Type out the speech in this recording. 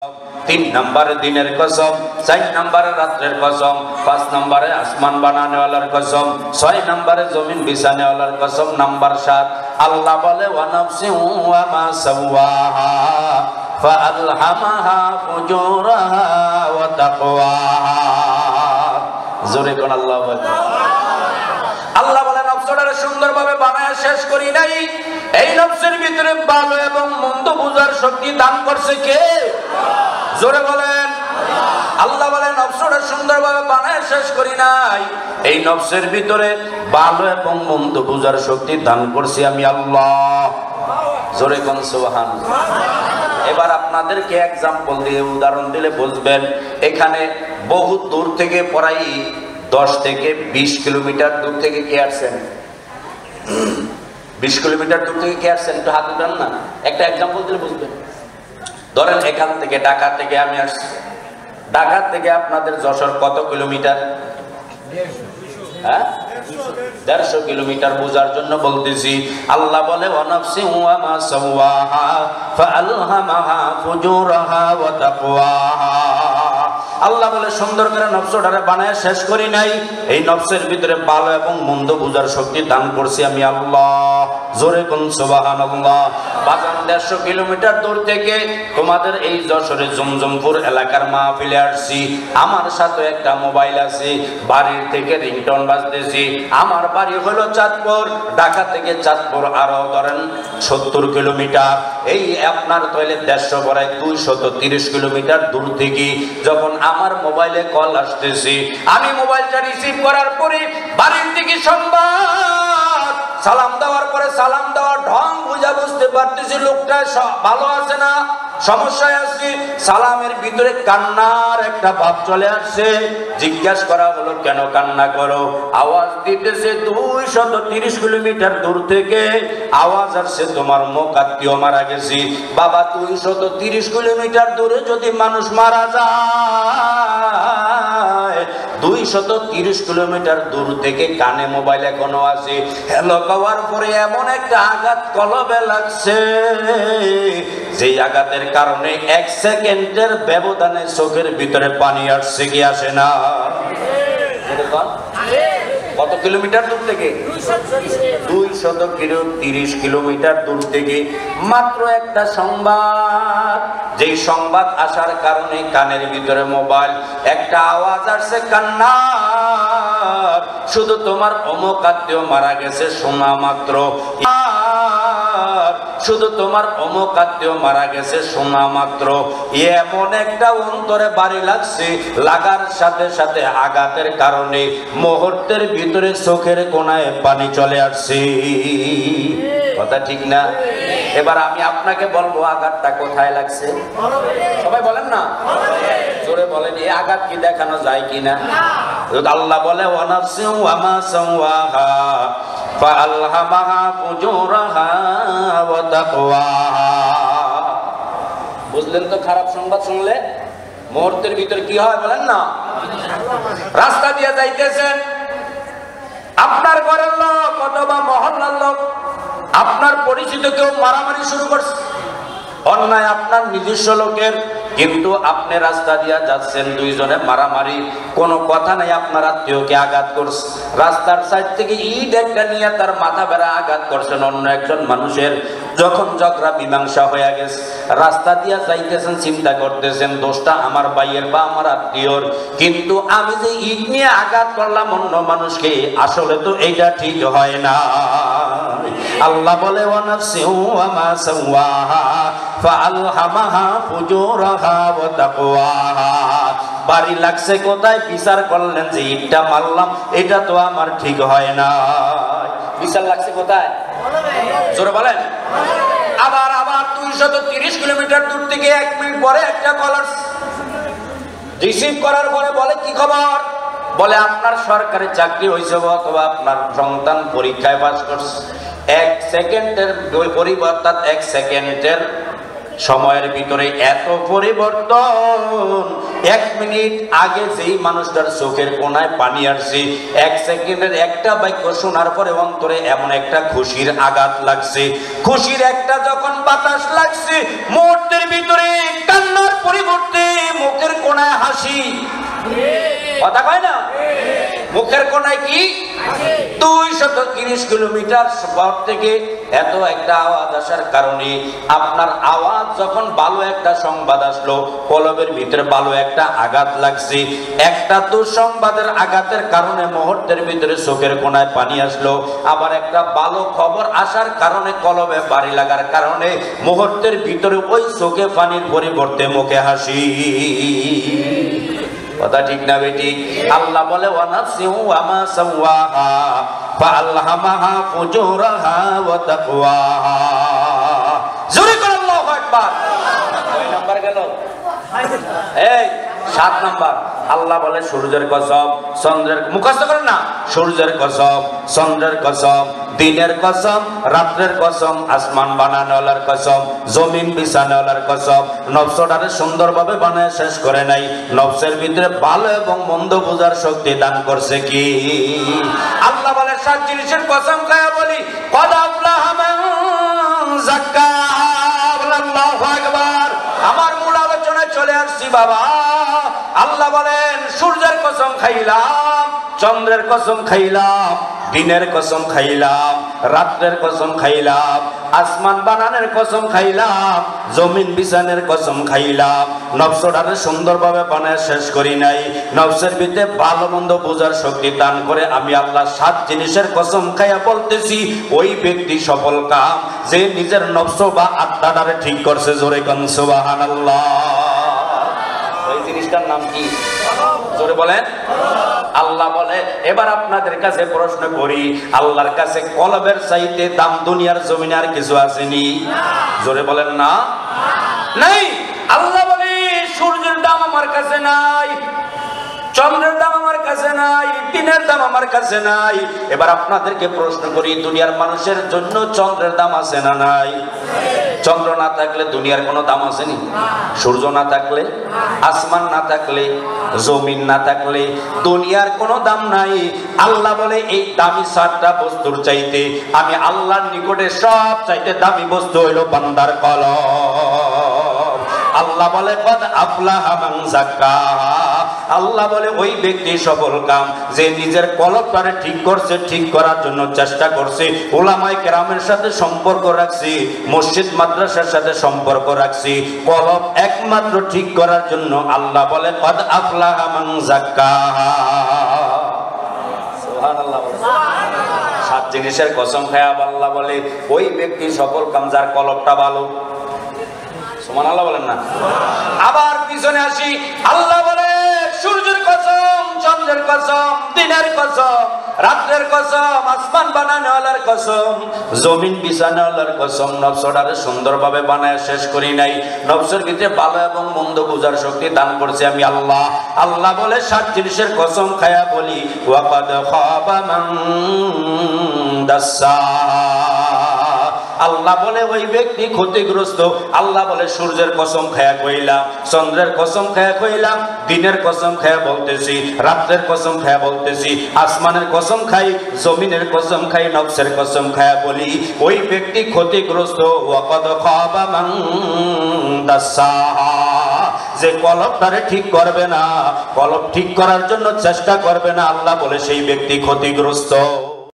तीन नंबर दिनेर कसम, 4 नंबर रात्रेर कसम, 5 नंबर आसमान बनाने वालार कसम, 6 नंबर जमीन बिछाने वालार कसम, नंबर 7 अल्लाह बोले वा नफ्सिन वा मा सव्वाहा फाअलहामाहा फुजूराहा वा ताकवाहा। जोरे कोन আল্লাহ বলে। আল্লাহ বলে নফসটারে সুন্দরভাবে বানায় শেষ করি নাই, এই নফসের ভিতরে ভালো এবং মন্দ বুঝার শক্তি দান করছে কে? জোরে বলেন। আল্লাহ বলে নফসটা সুন্দরভাবে বানায় শেষ করি নাই, এই নফসের ভিতরে ভালো এবং মন্দ বুঝার শক্তি দান করছি আমি আল্লাহ। জোরে কোন সুবহানাল্লাহ। এবার আপনাদেরকে एग्जांपल দিয়ে উদাহরণ দিলে বুঝবেন। এখানে বহু দূর থেকে পড়াই 10 থেকে 20 কিলোমিটার দূর থেকে কে আসছেন? 20 কিলোমিটার দূর থেকে কে আসছেন? একটু হাত উঠান না, একটা एग्जांपल দিলে বুঝবেন। ধরেন এখান থেকে ঢাকা থেকে আমি আসছি, ঢাকা থেকে আপনাদের যশোর কত কিলোমিটার? 150 কিলোমিটার বোঝার জন্য বলতেছি। আল্লাহ বলে ওয়া নাফসি ওয়া মা সাওয়াহা ফাআলহামাহা ফুজুরাহা ওয়া তাকওয়াহা। আল্লাহ বলে সুন্দর করে নফসটারে বানায় শেষ করি নাই, এই নফসের ভিতরে ভালো এবং মন্দ বুঝার শক্তি দান করছি আমি আল্লাহ। জোরে কোন সুবহানাল্লাহ। বাজান 150 কিলোমিটার দূর থেকে তোমাদের এই যশোরে জমজমপুর এলাকার মাহফিলে আসছি, আমার সাথে একটা মোবাইল আছে, বাড়ির থেকে রিংটোন বাজতেছি। আমার বাড়ি হলো চাঁদপুর, ঢাকা থেকে চাঁদপুর আরো ধরেন 70 কিলোমিটার, এই আপনার তাহলে 150 বড়াই 230 কিলোমিটার দূর থেকে যখন আমার মোবাইলে কল আসতেছি, আমি মোবাইলটা রিসিভ করার পরে বাড়ির থেকে সংবাদ, সালাম দেওয়ার পরে সালাম দেওয়ার ঢং বুঝা বুঝতে পারতেছি লোকটা ভালো আছে না সমস্যায় আছে। সালামের ভিতরে কান্নার একটা ভাব চলে আসছে। জিজ্ঞাসা করা হলো কেন কান্না করো? আওয়াজ দিতেছে 230 কিলোমিটার দূর থেকে আওয়াজ আসছে তোমার মুখ আত্মীয় মারা গেছে। বাবা 230 কিলোমিটার দূরে যদি মানুষ মারা যায়, 230 কিলোমিটার দূর থেকে কানে মোবাইল এখনো আছে। হ্যালো কওয়ার পরে এমন একটা আঘাত কলবে লাগছে, যেই আঘাতের কারণে 1 সেকেন্ডের ব্যবধানে চোখের ভিতরে পানি আসছে কি আসে না? কত কিলোমিটার দূর থেকে? 230 কিলোমিটার দূর থেকে মাত্র একটা সংবাদ, যেই সংবাদ আসার কারণে কানের ভিতরে মোবাইল, একটা আওয়াজ আসছে কান্নার, শুধু তোমার অমুক আত্মীয় মারা গেছে শোনা মাত্র, শুধু তোমার অমুক আত্মীয় মারা গেছে শোনা মাত্র এমন একটা অন্তরে বাড়ি লাগছে, লাগার সাথে সাথে আঘাতের কারণে মুহূর্তের ভিতরে চোখের কোণায় পানি চলে আসছে। কথা ঠিক না? এবার আমি আপনাকে বলবো আঘাতটা কোথায় লাগছে? সবাই বলেন না, জোরে বলেন। এই আঘাত কি দেখানো যায় কিনা? আল্লাহ বলে ওয়া নাফসি ওয়া মা সাওয়াহা ফাআলহামাহা ফুজুরাহা ওয়া তাকওয়াহা। বুঝলেন তো? খারাপ সংবাদ শুনলে মুহূর্তের ভিতর কি হয় বলেন না? রাস্তা দিয়ে যাইতেছেন, আপনার ঘরের লোক অথবা মহল্লার লোক, আপনার পরিচিত কেউ মারামারি শুরু করছে, অন্যায় আপনার নিজস্ব লোকের, কিন্তু আপনি রাস্তা দিয়ে যাচ্ছেন, দুইজনে মারামারি, কোনো কথা নাই, আপনার আত্মীয়কে আঘাত করছে, রাস্তার সাইড থেকে ইট একটা নিয়ে তার মাথা বেড়া আঘাত করছেন অন্য একজন মানুষের। যখন ঝগড়া মীমাংসা হয়ে গেছে, রাস্তা দিয়ে যাইতেছেন, চিন্তা করতেছেন দোষটা আমার ভাইয়ের বা আমার আত্মীয়র, কিন্তু আমি যে ইট নিয়ে আঘাত করলাম অন্য মানুষকে, আসলে তো এইটা ঠিক হয় না। আল্লাহ বলে ওয়া নাফসি ওয়া মা সাওয়াহা ফাআলহামাহা ফুজুরাহা ওয়া তাকওয়াহা। বাড়ি লাগছে কোথায়? বিচার করলেন যে ইটটা মারলাম এটা তো আমার ঠিক হয় না। বিচার লাগছে কোথায়? জোরে বলেন। আবার 230 কিলোমিটার দূর থেকে 1 মিনিট পরে একটা কল রিসিভ করার পরে বলে কি খবর? বলে আপনার সরকারি চাকরি হয়েছে অথবা আপনার সন্তান পরীক্ষায় পাস করছে। 1 সেকেন্ডের পরিবর্তন, 1 সেকেন্ডের সময়ের ভিতরে এত পরিবর্তন। 1 মিনিট আগে যেই মানুষটার চোখের কোণায় পানি আসছে, 1 সেকেন্ডের একটা বাক্য শোনার পরে অন্তরে এমন একটা খুশির আঘাত লাগছে, খুশির একটা যখন বাতাস লাগছে, মুহূর্তের ভিতরে কান্নার পরিবর্তে মুখের কোণায় হাসি। কথা কয় না? মুখের কোণায় কি? 230 কিলোমিটার পর থেকে এত একটা আওয়াজ আসার কারণে আপনার আওয়াজ যখন ভালো একটা সংবাদ আসলো, কলবের ভিতরে ভালো একটা আঘাত লাগছে। একটা দুঃসংবাদের আঘাতের কারণে মুহূর্তের ভিতরে চোখের কোণায় পানি আসলো। আবার একটা ভালো খবর আসার কারণে কলবে বাড়ি লাগার কারণে মুহূর্তের ভিতরে ওই চোখে পানির পরিবর্তে মুখে হাসি। কথা ঠিক না বেটি? আল্লাহ বলে ওয়া নাফসিন ওয়া মা সাওয়াহা ফাআলহামাহা ফুজুরাহা ওয়া তাকওয়াহা। জোরে করে আল্লাহু আকবার। কয় নাম্বার গেল? এই 7 নাম্বার। আল্লাহ বলে সূর্যের কসম, চন্দ্রের, মুখস্থ করেন না, সূর্যের কসম, চন্দ্রের কসম, দিনের কসম, রাত্রের কসম, আসমান বানানোওয়ালার কসম, জমিন বিছানোওয়ালার কসম। নফসটারে সুন্দরভাবে বানায় শেষ করে নাই, নফসের ভিতরে ভালো এবং মন্দ বোঝার শক্তি দান করছে কি? আল্লাহ বলে 7 জিনিসের কসম খায়া বলি, কদ আফলাহা মান যাক্কাহা। আল্লাহু আকবার। আমার মূল আলোচনায় চলে আসছি বাবা। আল্লাহ বলেন সূর্যের কসম খাইলাম, চন্দ্রের কসম খাইলাম, দিনের কসম খাইলাম, রাত্রের কসম খাইলাম, আসমান বানানোর কসম খাইলাম, জমিন বিছানের কসম খাইলাম। নফসটারে সুন্দরভাবে বানায় শেষ করি নাই, নফসের ভিতরে ভালো মন্দ বোঝার শক্তি দান করে আমি আল্লাহ 7 জিনিসের কসম খাইয়া বলতেছি, ওই ব্যক্তি সফল কাম যে নিজের নফস বা আত্মাটারে ঠিক করছে। জোরে কোন সুবহানাল্লাহ। ওই জিনিসটার নাম কি? জোরে বলেন। আল্লাহ বলে এবার আপনাদের কাছে প্রশ্ন করি, আল্লাহর কাছে কলবের চাইতে দাম দুনিয়ার জমিনে আর কিছু আসেনি? জোরে বলেন না। নাই। আল্লাহ বলে সূর্যের দাম আমার কাছে নাই, চন্দ্রের দাম আমার কাছে নাই, দিনের দাম আমার কাছে নাই। এবার আপনাদেরকে প্রশ্ন করি, দুনিয়ার মানুষের জন্য চন্দ্রের দাম আছে না নাই? চন্দ্র না থাকলে দুনিয়ার কোনো দাম আসেনি? সূর্য না থাকলে, আসমান না থাকলে, জমিন না থাকলে দুনিয়ার কোনো দাম নাই। আল্লাহ বলে এই দামি 7টা বস্তুর চাইতে আমি আল্লাহর নিকটে সব চাইতে দামি বস্তু হইল বান্দার কলব। আল্লাহ বলে কদ আফলাহা মান যাক্কাহা। আল্লাহ বলে ওই ব্যক্তি সফল কাম যে নিজের কলবটারে ঠিক করছে, ঠিক করার জন্য চেষ্টা করছে, উলামায়ে কেরামের সাথে সম্পর্ক রাখছি, মসজিদ মাদ্রাসার সাথে সম্পর্ক রাখছি, কলব একমাত্র ঠিক করার জন্য। আল্লাহ বলে কদ আফলাহা মান যাক্কাহা। সুবহানাল্লাহ। 7 জিনিসের কসম খায়া আল্লাহ বলে ওই ব্যক্তি সফল কাম যার কলবটা ভালো। সুবহানাল্লাহ বলেন না। আবার পিছনে আসি, আল্লাহ বলে সূর্যের কসম, চন্দ্রের কসম, দিনের কসম, রাত্রের কসম, আসমান বানানোওয়ালার কসম, জমিন বিছানোওয়ালার কসম। নফসটারে সুন্দরভাবে বানায় শেষ করি নাই, নফসের ভিতরে ভালো এবং মন্দ বোঝার শক্তি দান করছে আমি আল্লাহ। আল্লাহ বলে 7 জিনিসের কসম খায়া বলি, ওয়াকাদ খাবা মান দাসসাহা। আল্লাহ বলে ওই ব্যক্তি ক্ষতিগ্রস্ত। আল্লাহ বলে সূর্যের কসম খায়া কইলাম, চন্দ্রের কসম খায়া কইলাম, দিনের কসম খায়া বলতেছি, রাত্রের কসম খায়া বলতেছি, আসমানের কসম খাই, জমিনের কসম খাই, নফসের কসম খায়া বলি ওই ব্যক্তি ক্ষতিগ্রস্ত। ওয়াকাদ খাবা মান দাসসাহা। যে কলবটারে ঠিক করবে না, কলব ঠিক করার জন্য চেষ্টা করবে না, আল্লাহ বলে সেই ব্যক্তি ক্ষতিগ্রস্ত।